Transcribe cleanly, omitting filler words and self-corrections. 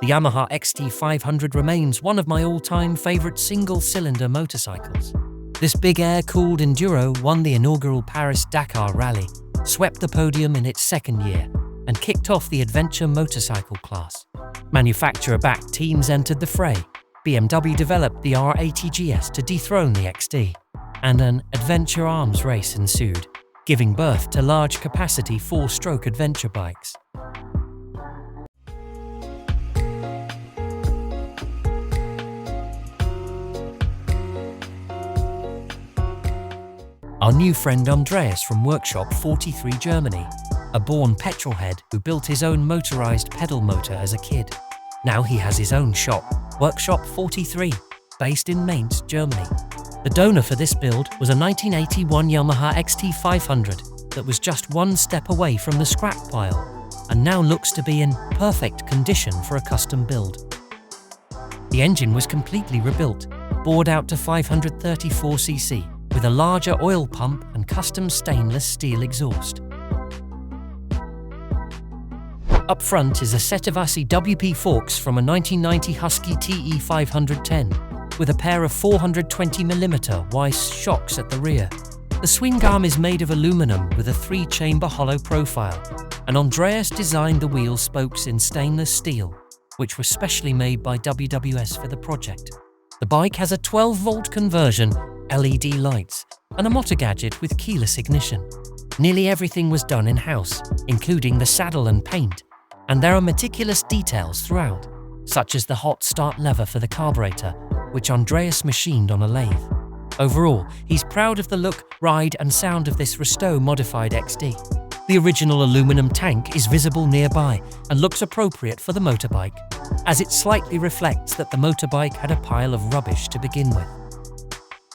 The Yamaha Xt500 remains one of my all-time favorite single-cylinder motorcycles. This big air-cooled enduro won the inaugural Paris-Dakar Rally, swept the podium in its second year, and kicked off the adventure motorcycle class. Manufacturer-backed teams entered the fray. BMW developed the R80 GS to dethrone the XD, and an adventure arms race ensued, giving birth to large-capacity four-stroke adventure bikes. Our new friend Andreas from Workshop 43 Germany, a born petrolhead who built his own motorized pedal motor as a kid. Now he has his own shop, Workshop 43, based in Mainz, Germany. The donor for this build was a 1981 Yamaha Xt500 that was just one step away from the scrap pile and now looks to be in perfect condition for a custom build. The engine was completely rebuilt, bored out to 534cc, with a larger oil pump and custom stainless steel exhaust. Up front is a set of Aussie WP forks from a 1990 Husky TE510, with a pair of 420mm Weiss shocks at the rear. The swing arm is made of aluminum with a 3-chamber hollow profile, and Andreas designed the wheel spokes in stainless steel, which were specially made by WWS for the project. The bike has a 12-volt conversion, LED lights, and a motor gadget with keyless ignition. Nearly everything was done in-house, including the saddle and paint, and there are meticulous details throughout, such as the hot start lever for the carburetor, which Andreas machined on a lathe. Overall, he's proud of the look, ride, and sound of this resto-modified XD. The original aluminum tank is visible nearby and looks appropriate for the motorbike, as it slightly reflects that the motorbike had a pile of rubbish to begin with.